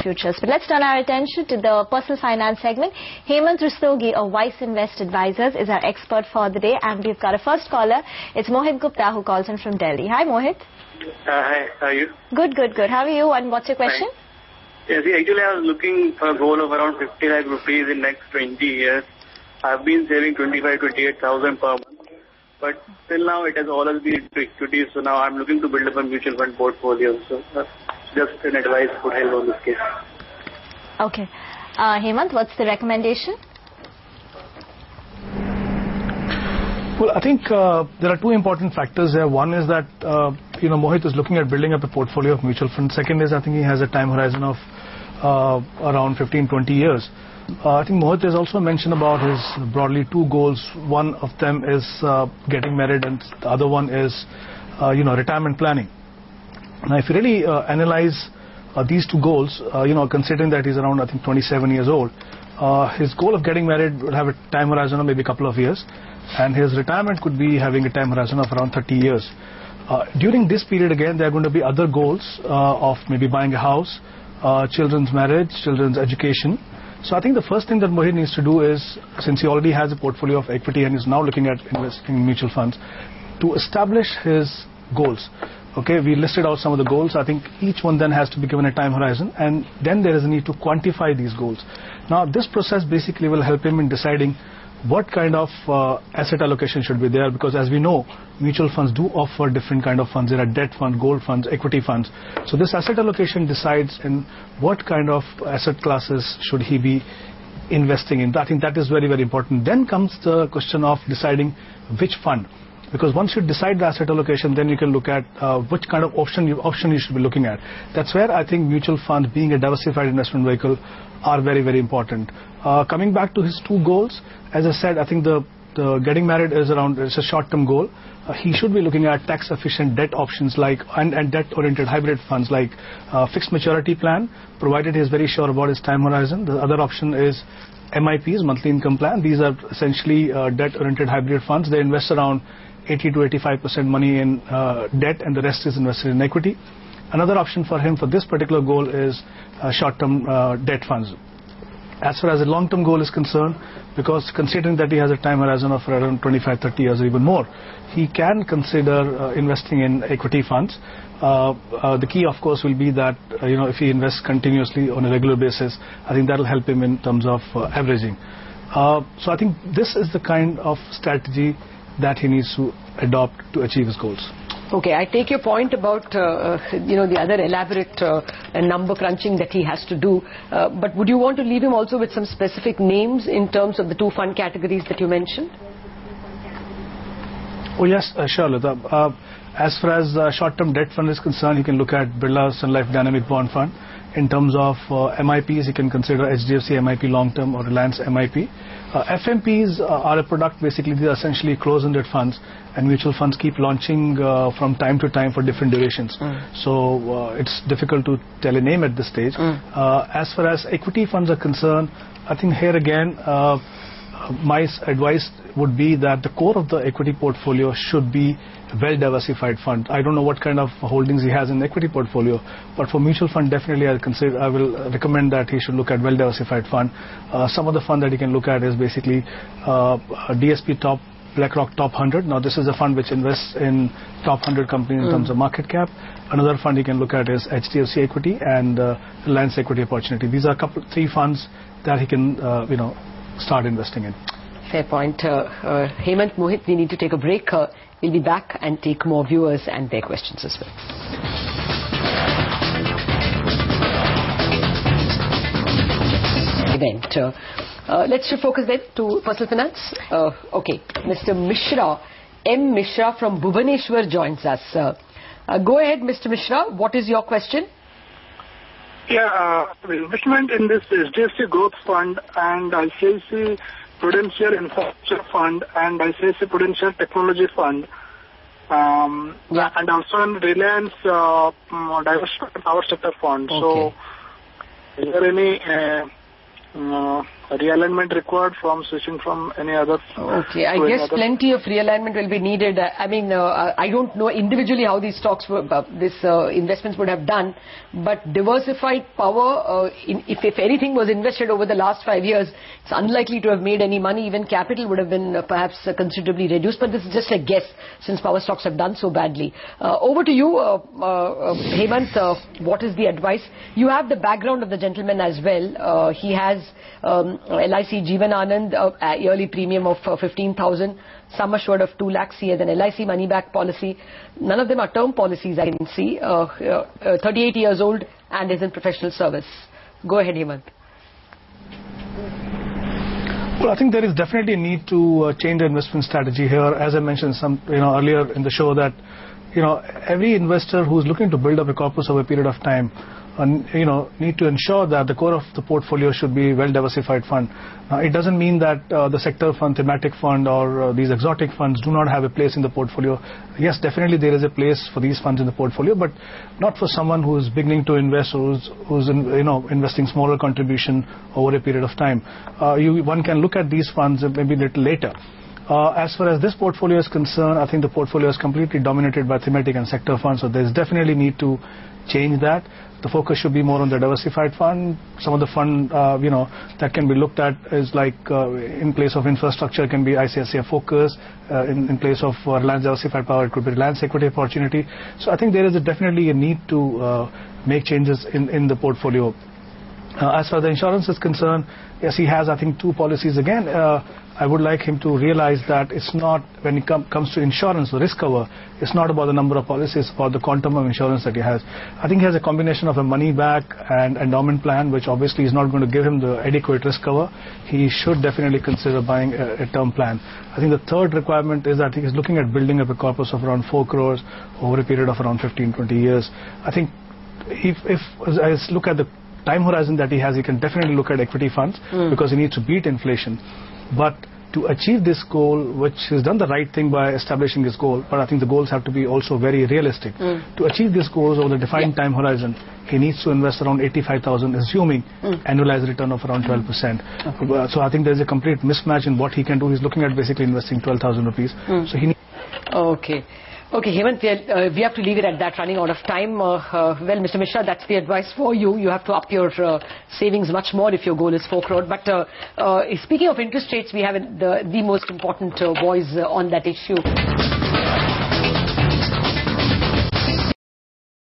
futures. But let's turn our attention to the personal finance segment. Hemant Rustagi of Wiseinvest Advisors is our expert for the day, and we've got a first caller. It's Mohit Gupta who calls in from Delhi. Hi, Mohit. Hi, how are you? Good. How are you? And what's your question? Yes, actually I was looking for a goal of around 50 lakh rupees in next 20 years. I've been saving 28,000 per month. But till now it has always been into equity, so now I'm looking to build up a mutual fund portfolio. So just an advice could help on this case. Okay. Hemant, what's the recommendation? Well, I think there are two important factors there. One is that, Mohit is looking at building up a portfolio of mutual funds. Second is I think he has a time horizon of around 15-20 years. I think Mohit has also mentioned about his broadly two goals. One of them is getting married, and the other one is, retirement planning. Now, if you really analyze these two goals, considering that he's around, I think, 27 years old, his goal of getting married would have a time horizon of maybe a couple of years, and his retirement could be having a time horizon of around 30 years. During this period, again, there are going to be other goals of maybe buying a house, children's marriage, children's education. So I think the first thing that Mohit needs to do is, since he already has a portfolio of equity and is now looking at investing in mutual funds, to establish his goals. Okay, we listed out some of the goals. I think each one then has to be given a time horizon, and then there is a need to quantify these goals. Now, this process basically will help him in deciding what kind of asset allocation should be there, because as we know, mutual funds do offer different kind of funds. There are debt funds, gold funds, equity funds. So this asset allocation decides in what kind of asset classes should he be investing in. I think that is very, very important. Then comes the question of deciding which fund. Because once you decide the asset allocation, then you can look at which kind of option you should be looking at. That's where I think mutual funds, being a diversified investment vehicle, are very, very important. Coming back to his two goals, as I said, I think the getting married is it's a short-term goal. He should be looking at tax-efficient debt options and debt-oriented hybrid funds like fixed maturity plan, provided he is very sure about his time horizon. The other option is MIPs, monthly income plan. These are essentially debt-oriented hybrid funds. They invest around 80 to 85% money in debt, and the rest is invested in equity. Another option for him for this particular goal is short-term debt funds. As far as the long-term goal is concerned, because considering that he has a time horizon of around 25-30 years or even more, he can consider investing in equity funds. The key, of course, will be that if he invests continuously on a regular basis, I think that will help him in terms of averaging. So I think this is the kind of strategy that he needs to adopt to achieve his goals. Okay, I take your point about the other elaborate number crunching that he has to do. But would you want to leave him also with some specific names in terms of the two fund categories that you mentioned? Oh yes, sure, Lata. As far as short-term debt fund is concerned, you can look at Birla Sun Life Dynamic Bond Fund. In terms of MIPs, you can consider HDFC MIP long-term or Reliance MIP. FMPs are a product, basically these are essentially closed-ended funds, and mutual funds keep launching from time to time for different durations. So it's difficult to tell a name at this stage. As far as equity funds are concerned, I think here again, my advice would be that the core of the equity portfolio should be a well-diversified fund. I don't know what kind of holdings he has in the equity portfolio, but for mutual fund, definitely I will recommend that he should look at well-diversified fund. Some of the fund that he can look at is basically DSP Top, BlackRock Top 100. Now, this is a fund which invests in top 100 companies in terms of market cap. Another fund he can look at is HDFC Equity and Reliance Equity Opportunity. These are three funds that he can, start investing in. Fair point. Hemant, Mohit, we need to take a break. We'll be back and take more viewers and their questions as well. Let's shift focus then to personal finance. Okay, Mr. Mishra, M. Mishra from Bhubaneswar joins us. Go ahead, Mr. Mishra. What is your question? Yeah, investment in this HDFC Growth Fund and ICICI Prudential Infrastructure Fund and ICICI Prudential Technology Fund, and also in Reliance Diversified Power Sector Fund. Okay. So, is there any realignment required from switching from any other? Okay, I guess plenty of realignment will be needed. I mean, I don't know individually how these stocks were, investments would have done, but diversified power, if anything was invested over the last 5 years, it's unlikely to have made any money. Even capital would have been perhaps considerably reduced, but this is just a guess since power stocks have done so badly. Over to you, Hemant, what is the advice? You have the background of the gentleman as well. He has LIC Jeevan Anand, yearly premium of 15,000, sum assured of 2 lakhs. He has an LIC money back policy. None of them are term policies, I can see. 38 years old and is in professional service. Go ahead, Hemant. Well, I think there is definitely a need to change the investment strategy here. As I mentioned earlier in the show, that every investor who's looking to build up a corpus over a period of time need to ensure that the core of the portfolio should be well-diversified fund. It doesn't mean that the sector fund, thematic fund, or these exotic funds do not have a place in the portfolio. Yes, definitely there is a place for these funds in the portfolio, but not for someone who is beginning to invest, who's investing smaller contribution over a period of time. One can look at these funds maybe a little later. As far as this portfolio is concerned, I think the portfolio is completely dominated by thematic and sector funds, so there's definitely need to change that. The focus should be more on the diversified fund. Some of the fund, that can be looked at is like in place of infrastructure can be ICICI Focus. In place of Reliance Diversified Power, it could be Reliance Equity Opportunity. So I think there is definitely a need to make changes in the portfolio. As far as the insurance is concerned, yes, he has, I think, 2 policies. Again, I would like him to realize that it's not, when it comes to insurance, the risk cover, it's not about the number of policies, it's about the quantum of insurance that he has. I think he has a combination of a money back and endowment plan, which obviously is not going to give him the adequate risk cover. He should definitely consider buying a term plan. I think the third requirement is that he is looking at building up a corpus of around 4 crores over a period of around 15-20 years. I think if I look at the time horizon that he has, he can definitely look at equity funds because he needs to beat inflation. But to achieve this goal, which has done the right thing by establishing his goal, but I think the goals have to be also very realistic. To achieve these goals over the defined time horizon, he needs to invest around 85,000, assuming annualized return of around 12%. Okay. So I think there's a complete mismatch in what he can do. He's looking at basically investing 12,000 rupees. So he needs. Okay. Okay, Hemant, we have to leave it at that, running out of time. Well, Mr. Mishra, that's the advice for you. You have to up your savings much more if your goal is 4 crore. But speaking of interest rates, we have the most important voice on that issue.